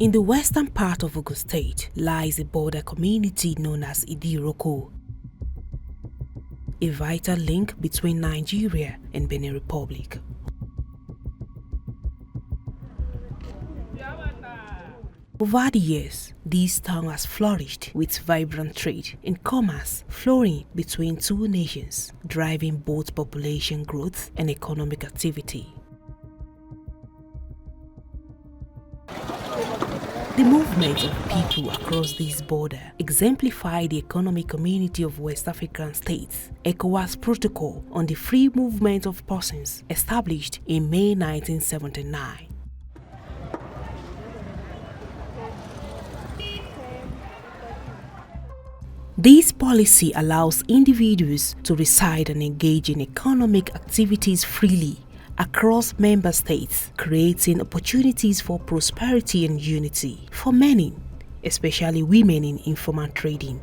In the western part of Ogun State lies a border community known as Idiroko, a vital link between Nigeria and Benin Republic. Over the years, this town has flourished with vibrant trade and commerce flowing between two nations, driving both population growth and economic activity. The movement of people across this border exemplify the economic community of West African states, ECOWAS Protocol on the Free Movement of Persons, established in May 1979. This policy allows individuals to reside and engage in economic activities freely across member states, creating opportunities for prosperity and unity for many, especially women in informal trading.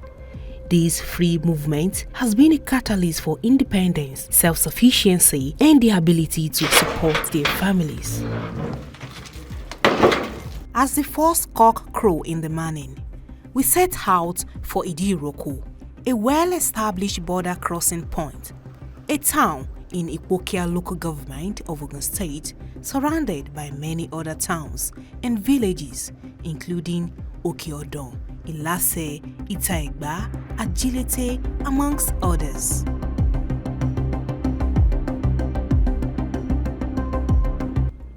This free movement has been a catalyst for independence, self-sufficiency, and the ability to support their families. As the first cock crow in the morning, we set out for Idiroko, a well-established border crossing point, a town in Ipokia local government of Ogun State, surrounded by many other towns and villages, including Okeodon, Ilase, Itaegba, Agilete, amongst others.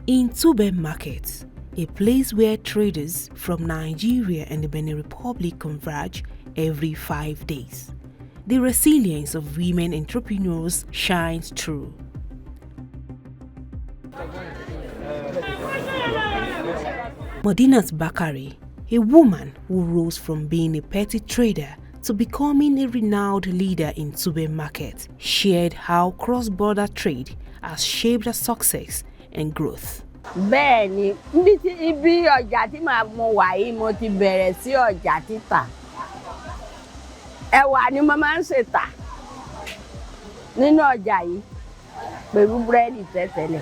In Tube Market, a place where traders from Nigeria and the Benin Republic converge every 5 days, the resilience of women entrepreneurs shines through. Modinat Bakari, a woman who rose from being a petty trader to becoming a renowned leader in Tube Market, shared how cross-border trade has shaped her success and growth. Bẹ́ẹ̀ni, ibi ọjà tí mo wà yìí mo ti bẹ̀rẹ̀ sí ọjà títà. Ẹ̀wà ni mo máa ń ṣe tà nínú ọjà yìí pẹ̀lú búrẹ́dì tẹ́tẹ́lẹ̀.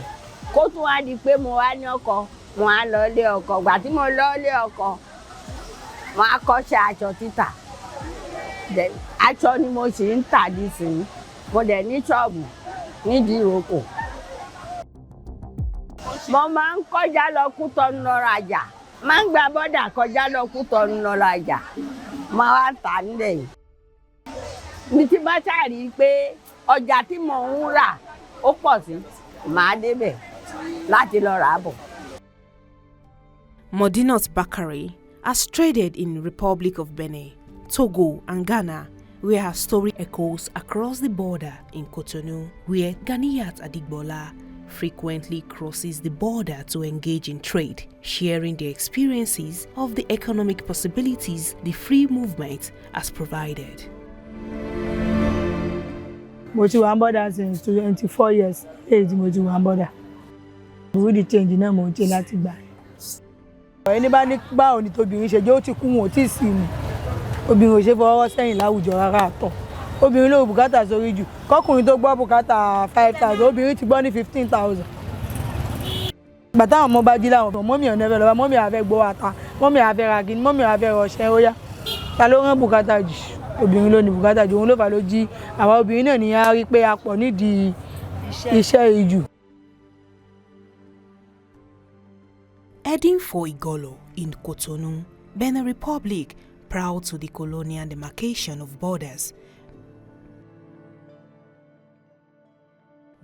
Kó tún wá di pé mo wá ní ọkọ, mo á lọ ilé ọkọ. Ìgbà tí mo lọ ilé ọkọ, mo á kọ́ṣẹ́ aṣọ títà. Aṣọ ni mo sì ń tà nísìnyí. Mo dẹ̀ ní ṣọ́ọ̀bù nídìí ìrókò. Mo máa ń kọjá lọ Kútọ́nù lọ rajà. Máa ń gba bọ́dà kọjá lọ Kútọ́nù lọ rajà. Máa wá tà nílẹ̀ yìí. Ní tí bá ṣàrí pé ọjà tí mò ń rà ó pọ̀ sí, màá débẹ̀ láti lọ rà bọ̀. Modinat Bakari has traded in Republic of Benin, Togo and Ghana, where her story echoes across the border in Cotonou, where Ghaniyat Adigbola frequently crosses the border to engage in trade, sharing the experiences of the economic possibilities the free movement has provided. Mo ti wà border since 24 years. Èyí mo ti wà border. Mo di change náà mo ṣe láti gbà. Ẹni bá ní báwo ni tóbìnrin ṣe jẹ́ ó ti kú wọn ò tí sí mi. Obìnrin ò ṣe fọwọ́ sẹ́yìn láwùjọ rárá àtọ̀. Obìnrin ló bùkátà sórí jù. Kọ́kùnrin tó gbọ́ bùkátà 5,000, obìnrin ti gbọ́ ní 15,000. Ìgbà táwọn ọmọ bá jí láwọn ọ̀dọ́, mọ́mì ọ̀nà ẹ̀fẹ̀ lọ́wọ́, mọ́mì àfẹ́ gbọ́ ata, mọ́mì àfẹ́ ragin, mọ́mì àfẹ́ rọṣẹ́ ó yá. Ta ló rán bùkátà jù? Obìnrin ló ní bùkátà jù, òun ló fà ló jí. Àwa obìnrin náà ní á rí pé a pọ̀ nídìí iṣẹ́ ìjù. Heading for Igolo in Cotonou, Benin Republic, proud to the colonial demarcation of borders.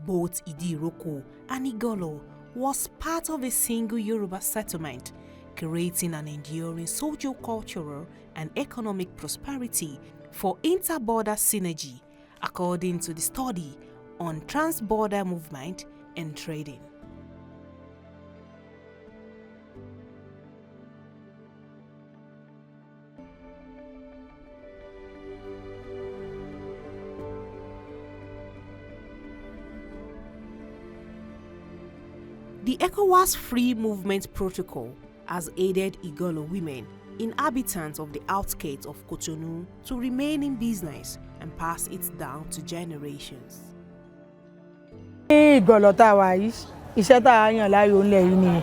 Both Idiroko and Igolo was part of a single Yoruba settlement, creating an enduring socio-cultural and economic prosperity for inter-border synergy, according to the study on trans-border movement and trading. The ECOWAS Free Movement Protocol has aided Igolo women, inhabitants of the outskirts of Cotonou, to remain in business and pass it down to generations. Igolo tá wà yìí, iṣẹ́ tá yàn láàyò ńlẹ̀ yìí ni.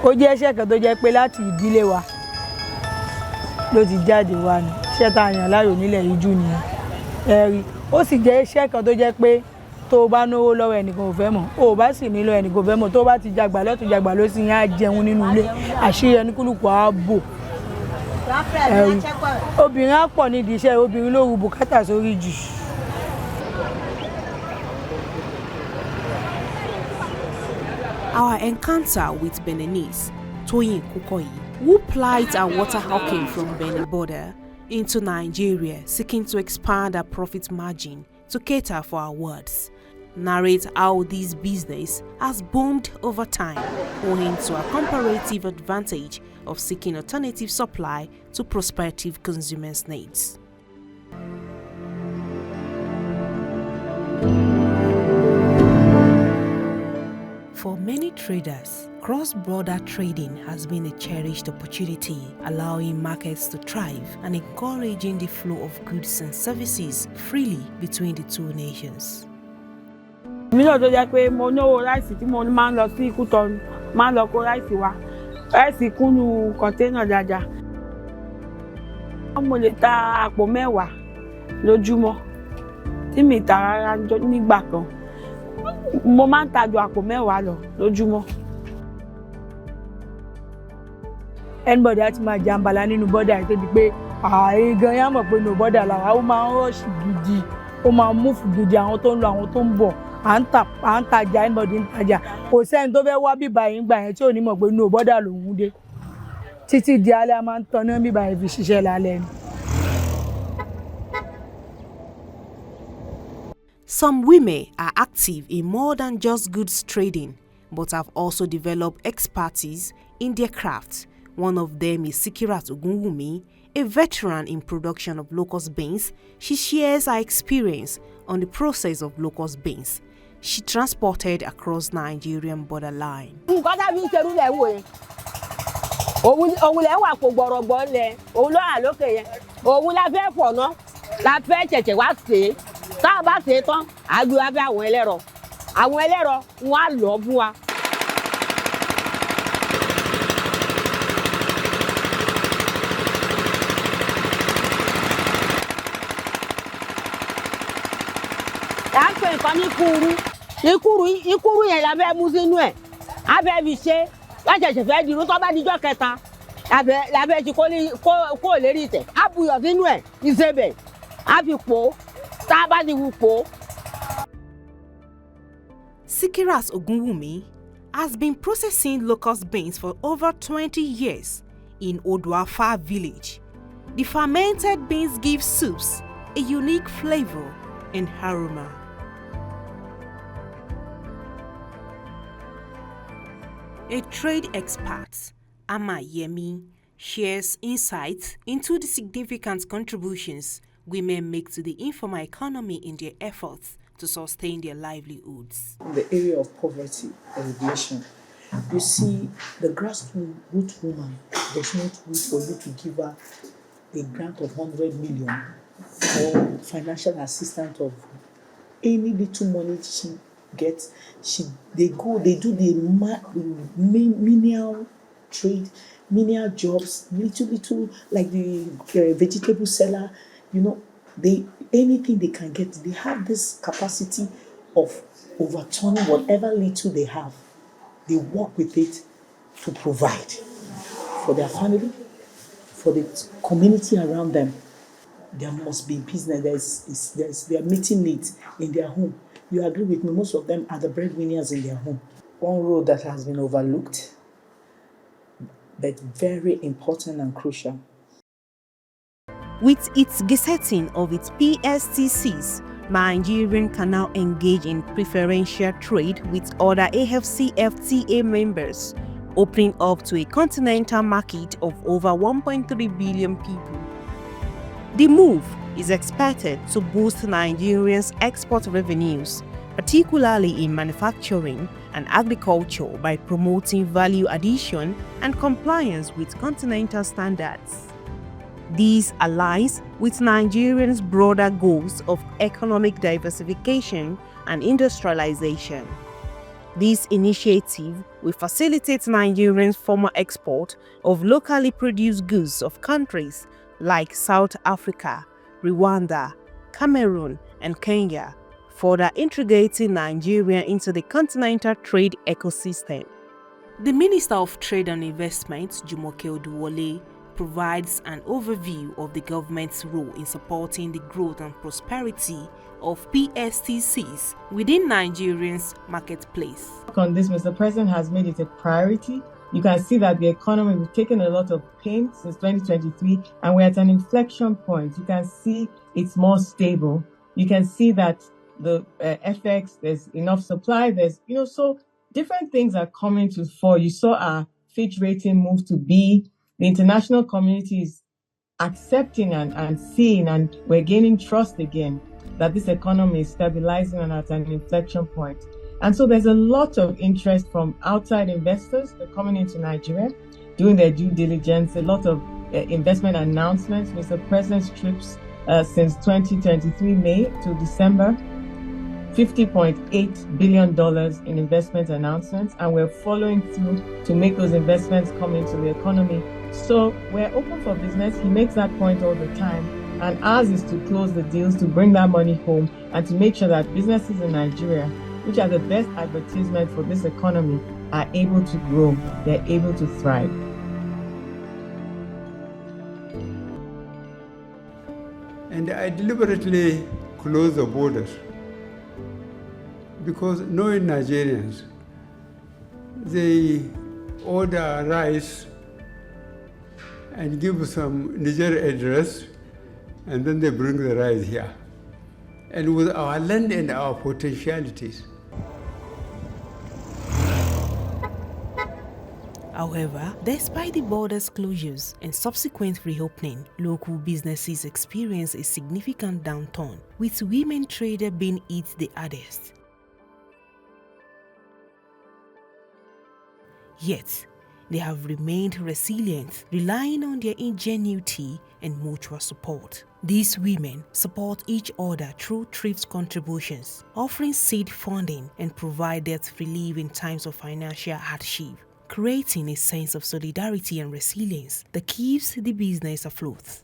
Ó jẹ́ iṣẹ́ kan tó jẹ́ pé láti ìdílé wa ló ti jáde wá ni. Iṣẹ́ tá a yàn láàyò nílẹ̀ yìí jù nìyẹn. Ẹ rí. Ó sì jẹ́ iṣẹ́ kan tó jẹ́ pé tó bá náwó lọ́wọ́ ẹnìkan ò fẹ́ mọ̀, ó bá sì nílò ẹnìkan ò fẹ́ mọ̀, tó bá ti jàgbà lọ́tùn jàgbà ló sì yẹn á jẹun nínú ilé, àṣírí ẹni kúlùkù á bò. Ẹ rí. Obìnrin á pọ̀ nídìí iṣẹ́, obìnrin ló ru bùkátà sórí jù. Our encounter with Beninese, Toyin Kukoyi, who plied her water hawking from Benin border into Nigeria, seeking to expand her profit margin to cater for her words, narrates how this business has boomed over time, owing to a comparative advantage of seeking alternative supply to prospective consumers' needs. For many traders, cross-border trading has been a cherished opportunity, allowing markets to thrive and encouraging the flow of goods and services freely between the two nations. Mi náà tó jẹ́ pé mo náwó ráìsì tí mo máa ń lọ sí Kútọ́nù, máa ń lọ kó ráìsì wá. Ráìsì kúnnú kọ̀ńténà dáadáa. Mo lè ta àpò 10 lójúmọ́. Tí mi ta rárá nígbà kan. Mo máa ń ta ju àpò 10 lọ lójúmọ́. Anybody á ti máa jàǹbàlà nínú bọ́dà yìí tó di pé gan yá mọ̀ pé no bọ́dà làwa, ó máa ń rọ́ọ̀ṣì gidi, ó máa ń múfù gidi, àwọn tó ń lọ àwọn tó ń bọ̀, à ń tajà, anybody ń tajà. Kò sẹ́ni tó fẹ́ wá bíbá yìí gbà yẹn tí ò ní mọ̀ pé no bọ́dà lòún dé. Títí di alẹ́ a máa ń tanná bíbá yìí fi ṣiṣẹ́ lálẹ́ ni. Some women are active in more than just goods trading, but have also developed expertise in their craft. One of them is Sikirat Ogunwumi, a veteran in production of locust beans. She shares her experience on the process of locust beans she transported across Nigerian borderline. Nǹkan tá a fi ń ṣerú lẹ̀ ń wò yẹn. Òun lẹ̀ wà kó gbọ̀rọ̀gbọ̀ lẹ̀, òun ló wà lókè yẹn. Òun la fẹ́ fọ̀ ná, la fẹ́ ṣẹ̀ṣẹ̀ wá sè é. Tá a bá sè é tán, a gbé wá fẹ́ àwọn ẹlẹ́rọ. Àwọn ẹlẹ́rọ wọn á lọ̀ fún wa. À ń pè nǹkan ní ìkúrú yẹn la fẹ́ mú sínú ẹ̀. A fẹ́ fi ṣe láṣẹ̀ṣẹ̀ fẹ́ dirú tó bá dijọ́ kẹta. La fẹ́ ṣe kó lérí ìtẹ̀. A buyọ̀ sínú ẹ̀, ìṣebẹ̀, a fi pò ó. Tá a bá ti wù pò ó. Sikirat Ogunwumi has been processing locust beans for over 20 years in Oduafa village. The fermented beans give soups a unique flavor and aroma. A trade expert, Ama Yemi, shares insights into the significant contributions women make to the informal economy in their efforts to sustain their livelihoods. In the area of poverty alleviation, you see, the grassroots woman does not wait for you to give her a grant of 100 million or financial assistance of any little money she gets. They do the menial trade, menial jobs, little like the vegetable seller. You know, anything they can get. They have this capacity of overturning whatever little they have. They work with it to provide for their family, for the community around them. There must be business. They are meeting needs in their home. You agree with me? Most of them are the breadwinners in their home. One role that has been overlooked, but very important and crucial. With its gazetting of its PSTCs, Nigerian can now engage in preferential trade with other AFCFTA members, opening up to a continental market of over 1.3 billion people. The move is expected to boost Nigerians' export revenues, particularly in manufacturing and agriculture, by promoting value addition and compliance with continental standards. This aligns with Nigerians' broader goals of economic diversification and industrialization. This initiative will facilitate Nigerians' formal export of locally produced goods of countries like South Africa, Rwanda, Cameroon, and Kenya, further integrating Nigeria into the continental trade ecosystem. The Minister of Trade and Investment, Jumoke Oduwole, provides an overview of the government's role in supporting the growth and prosperity of PSTCs within Nigerians' marketplace. On this, Mr. President has made it a priority. You can see that the economy, we've taken a lot of pain since 2023, and we're at an inflection point. You can see it's more stable. You can see that the FX, there's enough supply, there's, so different things are coming to fore. You saw our Fitch rating move to B. The international community is accepting and seeing, and we're gaining trust again that this economy is stabilizing and at an inflection point. And so there's a lot of interest from outside investors. They're coming into Nigeria, doing their due diligence, a lot of investment announcements. Mr. President's trips since 2023 May to December, $50.8 billion in investment announcements, and we're following through to make those investments come into the economy. So we're open for business. He makes that point all the time. And ours is to close the deals, to bring that money home, and to make sure that businesses in Nigeria, which are the best advertisement for this economy, are able to grow, they're able to thrive. And I deliberately closed the borders because knowing Nigerians, they order rice and give some Niger address, and then they bring the rice here. And with our land and our potentialities. However, despite the borders closures and subsequent reopening, local businesses experience a significant downturn, with women traders being hit the hardest. Yet, they have remained resilient, relying on their ingenuity and mutual support. These women support each other through thrift contributions, offering seed funding and provide debt relief in times of financial hardship, creating a sense of solidarity and resilience that keeps the business afloat.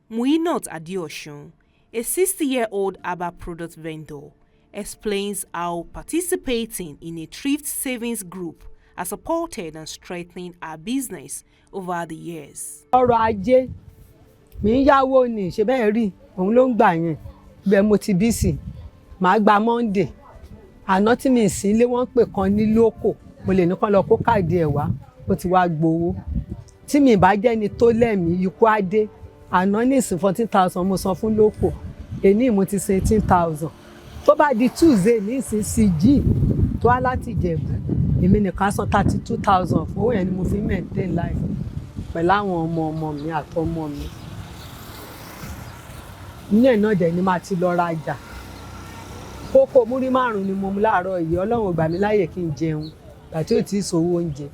Muinot Adioshun, a 60-year-old Aba product vendor, explains how participating in a thrift savings group has supported and strengthened our business over the years. Ọrọ̀ ajé mi ń yáwó ni ṣe bẹ́ẹ̀ rí òun ló ń gbà yẹn bẹ́ẹ̀ mo ti bí sí màá gba Monday àná tí mi sí ilé wọ́n pè kan ní lóko mo lè ní kán lọ kó káàdì ẹ̀ wá ó ti wá gbowó tí mi bá jẹ́ ni tó lẹ́mìí ikú á dé àná ní ìsìn 14,000 mo san fún lóko èní mo ti san 18,000 tó bá di Tuesday ní ìsìn CG tó wá láti Ìjẹ̀bú èmi nìkan san 32,000 fowó yẹn ni mo fi maintain life pẹ̀lú àwọn ọmọ mi àtọmọ mi ní ẹ̀ náà dẹ̀ ni màá ti lọ rajà kókó múrí 5 ni mo mú láàárọ̀ yìí Ọlọ́run gbà mí láyè kí n jẹun àti ò tí ì sówó oúnjẹ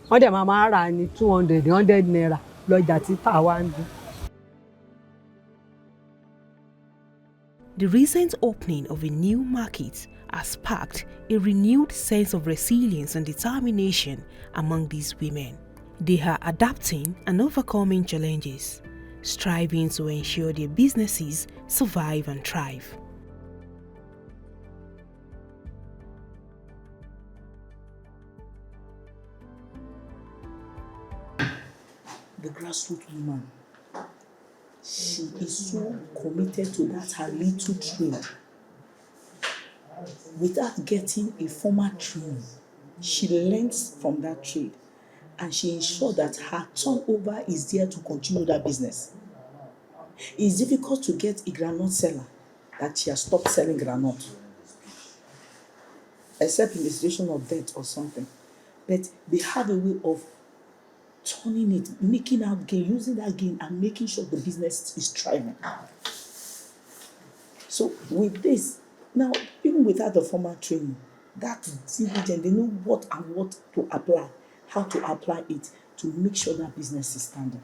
wọ́n dẹ̀ máa rà ní 200 100 naira lọ́jà títà wá ń dún. The recent opening of a new market has sparked a renewed sense of resilience and determination among these women. They are adapting and overcoming challenges, striving to ensure their businesses survive and thrive. The grassroots woman, she is so committed to that her little trade. Without getting a formal training, she learns from that trade and she ensures that her turnover is there to continue that business. It's difficult to get a groundnut seller that she has stopped selling groundnut, except in the situation of debt or something. But they have a way of turning it, making out gain, using that gain and making sure the business is thriving. So with this, now even without the formal training, that diligent, they know what and what to apply, how to apply it to make sure that business is standing.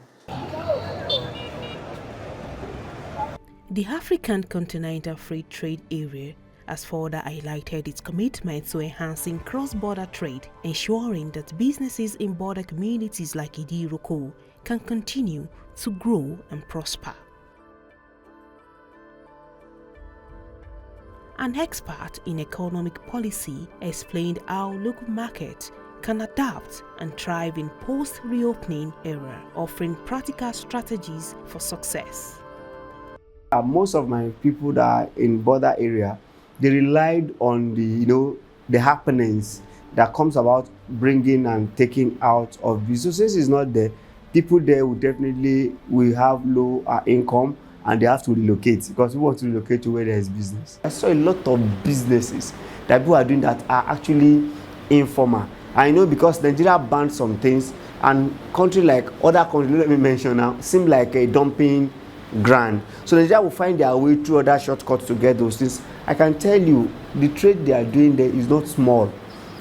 The African Continental Free Trade Area has further highlighted its commitment to enhancing cross-border trade, ensuring that businesses in border communities like Idiroko can continue to grow and prosper. An expert in economic policy explained how local markets can adapt and thrive in post-reopening era, offering practical strategies for success. Most of my people that are in border area, they relied on the happenings that comes about bringing and taking out of business. So since it's not there, people there will have low income, and they have to relocate because we want to relocate to where there is business. I saw a lot of businesses that people are doing that are actually informal. I know because Nigeria banned some things, and country like other countries, let me mention now, seem like a dumping ground. So Nigeria will find their way through other shortcuts to get those things. I can tell you, the trade they are doing there is not small,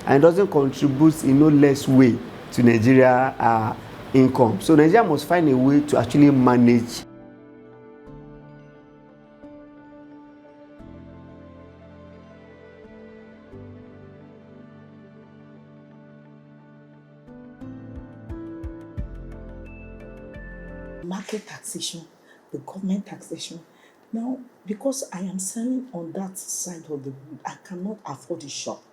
and it doesn't contribute in no less way to Nigeria income. So Nigeria must find a way to actually manage. Market taxation, the government taxation. Now, because I am selling on that side of the road, I cannot afford a shop.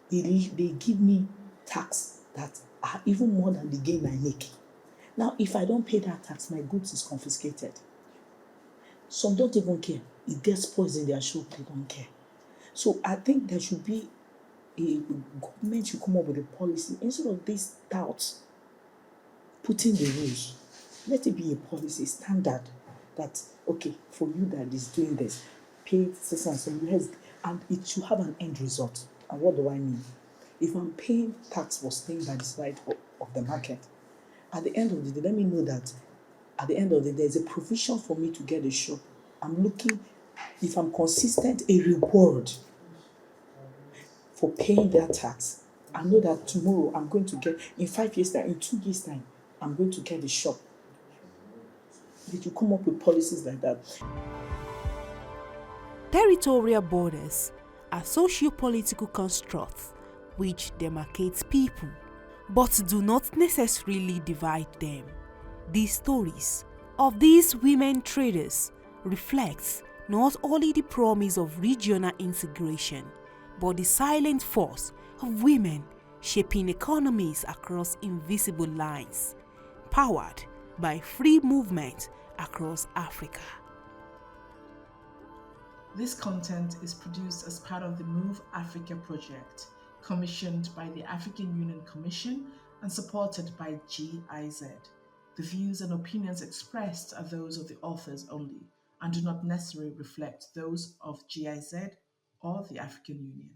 They give me tax that are even more than the gain I make. Now, if I don't pay that tax, my goods is confiscated. Some don't even care. It gets poison in their shop, they don't care. So I think there should be government should come up with a policy instead of this doubt, putting the rules. Let it be a policy standard that, okay, for you that is doing this, pay this and so and it should have an end result. And what do I mean? If I'm paying tax for staying by the side of the market, at the end of the day, let me know that at the end of the day, there's a provision for me to get a shop. I'm looking, if I'm consistent, a reward for paying that tax. I know that tomorrow I'm going to get, in 5 years' time, in 2 years' time, I'm going to get a shop. Did you come up with policies like that? Territorial borders are socio-political constructs which demarcate people, but do not necessarily divide them. The stories of these women traders reflects not only the promise of regional integration, but the silent force of women shaping economies across invisible lines, powered by free movement across Africa. This content is produced as part of the Move Africa project, commissioned by the African Union Commission and supported by GIZ. The views and opinions expressed are those of the authors only and do not necessarily reflect those of GIZ or the African Union.